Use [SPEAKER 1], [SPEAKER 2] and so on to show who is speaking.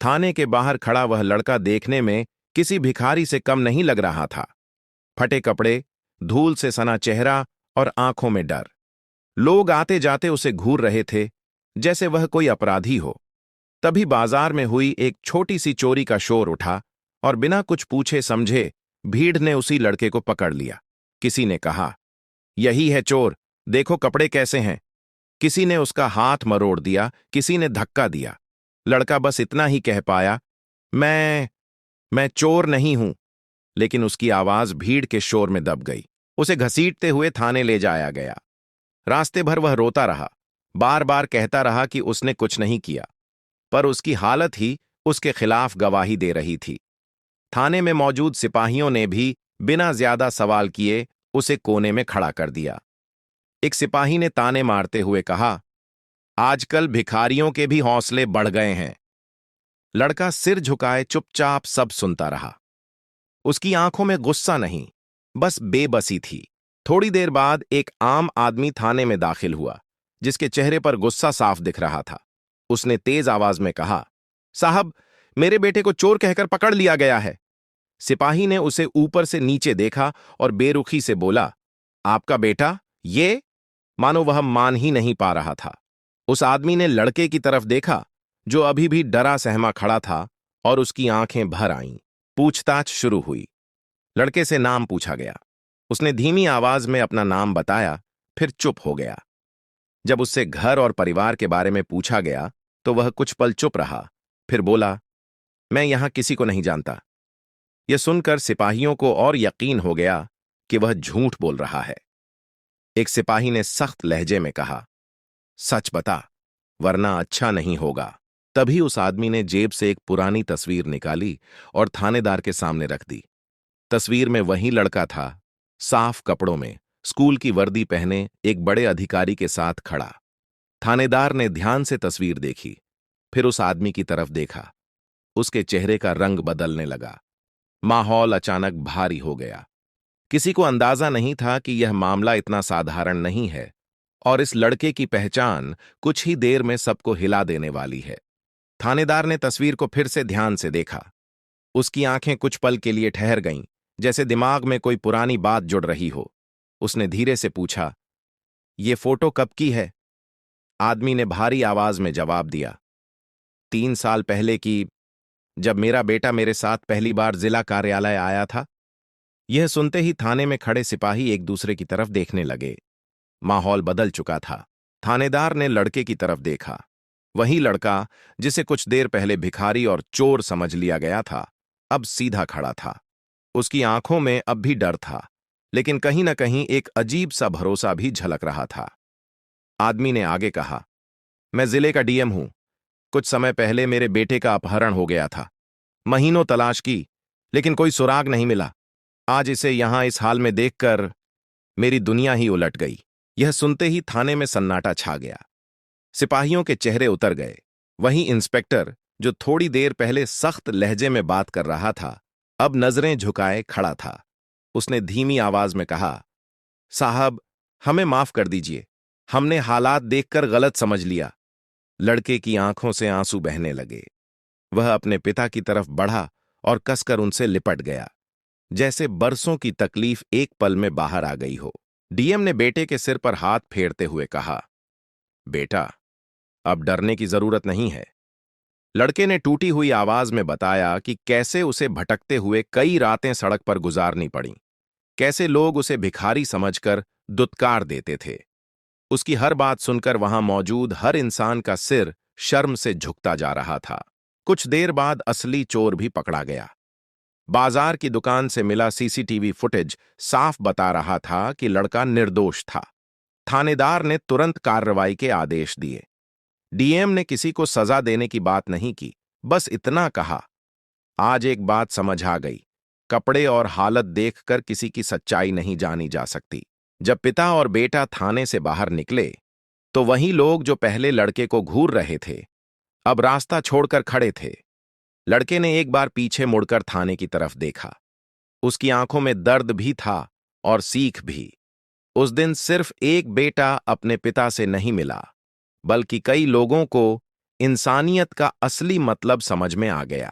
[SPEAKER 1] थाने के बाहर खड़ा वह लड़का देखने में किसी भिखारी से कम नहीं लग रहा था। फटे कपड़े, धूल से सना चेहरा और आंखों में डर। लोग आते जाते उसे घूर रहे थे, जैसे वह कोई अपराधी हो। तभी बाजार में हुई एक छोटी सी चोरी का शोर उठा और बिना कुछ पूछे समझे भीड़ ने उसी लड़के को पकड़ लिया। किसी ने कहा, यही है चोर, देखो कपड़े कैसे हैं। किसी ने उसका हाथ मरोड़ दिया, किसी ने धक्का दिया। लड़का बस इतना ही कह पाया, मैं चोर नहीं हूं। लेकिन उसकी आवाज भीड़ के शोर में दब गई। उसे घसीटते हुए थाने ले जाया गया। रास्ते भर वह रोता रहा, बार बार कहता रहा कि उसने कुछ नहीं किया, पर उसकी हालत ही उसके खिलाफ गवाही दे रही थी। थाने में मौजूद सिपाहियों ने भी बिना ज्यादा सवाल किए उसे कोने में खड़ा कर दिया। एक सिपाही ने ताने मारते हुए कहा, आजकल भिखारियों के भी हौसले बढ़ गए हैं। लड़का सिर झुकाए चुपचाप सब सुनता रहा। उसकी आंखों में गुस्सा नहीं, बस बेबसी थी। थोड़ी देर बाद एक आम आदमी थाने में दाखिल हुआ, जिसके चेहरे पर गुस्सा साफ दिख रहा था। उसने तेज आवाज में कहा, साहब, मेरे बेटे को चोर कहकर पकड़ लिया गया है। सिपाही ने उसे ऊपर से नीचे देखा और बेरुखी से बोला, आपका बेटा? ये? मानो वह मान ही नहीं पा रहा था। उस आदमी ने लड़के की तरफ देखा, जो अभी भी डरा सहमा खड़ा था, और उसकी आंखें भर आईं। पूछताछ शुरू हुई। लड़के से नाम पूछा गया। उसने धीमी आवाज में अपना नाम बताया, फिर चुप हो गया। जब उससे घर और परिवार के बारे में पूछा गया तो वह कुछ पल चुप रहा, फिर बोला, मैं यहां किसी को नहीं जानता। यह सुनकर सिपाहियों को और यकीन हो गया कि वह झूठ बोल रहा है। एक सिपाही ने सख्त लहजे में कहा, सच बता, वरना अच्छा नहीं होगा। तभी उस आदमी ने जेब से एक पुरानी तस्वीर निकाली और थानेदार के सामने रख दी। तस्वीर में वही लड़का था, साफ कपड़ों में, स्कूल की वर्दी पहने, एक बड़े अधिकारी के साथ खड़ा। थानेदार ने ध्यान से तस्वीर देखी, फिर उस आदमी की तरफ देखा। उसके चेहरे का रंग बदलने लगा। माहौल अचानक भारी हो गया। किसी को अंदाजा नहीं था कि यह मामला इतना साधारण नहीं है, और इस लड़के की पहचान कुछ ही देर में सबको हिला देने वाली है। थानेदार ने तस्वीर को फिर से ध्यान से देखा। उसकी आंखें कुछ पल के लिए ठहर गईं, जैसे दिमाग में कोई पुरानी बात जुड़ रही हो। उसने धीरे से पूछा, ये फोटो कब की है? आदमी ने भारी आवाज में जवाब दिया, 3 साल पहले की, जब मेरा बेटा मेरे साथ पहली बार जिला कार्यालय आया था। यह सुनते ही थाने में खड़े सिपाही एक दूसरे की तरफ देखने लगे। माहौल बदल चुका था। थानेदार ने लड़के की तरफ देखा। वही लड़का, जिसे कुछ देर पहले भिखारी और चोर समझ लिया गया था, अब सीधा खड़ा था। उसकी आंखों में अब भी डर था, लेकिन कहीं न कहीं एक अजीब सा भरोसा भी झलक रहा था। आदमी ने आगे कहा, मैं जिले का डीएम हूं। कुछ समय पहले मेरे बेटे का अपहरण हो गया था। महीनों तलाश की, लेकिन कोई सुराग नहीं मिला। आज इसे यहां इस हाल में देखकर मेरी दुनिया ही उलट गई। यह सुनते ही थाने में सन्नाटा छा गया। सिपाहियों के चेहरे उतर गए। वही इंस्पेक्टर, जो थोड़ी देर पहले सख्त लहजे में बात कर रहा था, अब नजरें झुकाए खड़ा था। उसने धीमी आवाज में कहा, साहब, हमें माफ कर दीजिए, हमने हालात देखकर गलत समझ लिया। लड़के की आंखों से आंसू बहने लगे। वह अपने पिता की तरफ बढ़ा और कसकर उनसे लिपट गया, जैसे बरसों की तकलीफ एक पल में बाहर आ गई हो। डीएम ने बेटे के सिर पर हाथ फेरते हुए कहा, बेटा, अब डरने की जरूरत नहीं है। लड़के ने टूटी हुई आवाज में बताया कि कैसे उसे भटकते हुए कई रातें सड़क पर गुजारनी पड़ी, कैसे लोग उसे भिखारी समझकर दुत्कार देते थे। उसकी हर बात सुनकर वहां मौजूद हर इंसान का सिर शर्म से झुकता जा रहा था। कुछ देर बाद असली चोर भी पकड़ा गया। बाजार की दुकान से मिला सीसीटीवी फुटेज साफ बता रहा था कि लड़का निर्दोष था। थानेदार ने तुरंत कार्रवाई के आदेश दिए। डीएम ने किसी को सजा देने की बात नहीं की, बस इतना कहा, आज एक बात समझ आ गई, कपड़े और हालत देखकर किसी की सच्चाई नहीं जानी जा सकती। जब पिता और बेटा थाने से बाहर निकले, तो वही लोग जो पहले लड़के को घूर रहे थे, अब रास्ता छोड़कर खड़े थे। लड़के ने एक बार पीछे मुड़कर थाने की तरफ देखा। उसकी आंखों में दर्द भी था और सीख भी। उस दिन सिर्फ एक बेटा अपने पिता से नहीं मिला, बल्कि कई लोगों को इंसानियत का असली मतलब समझ में आ गया।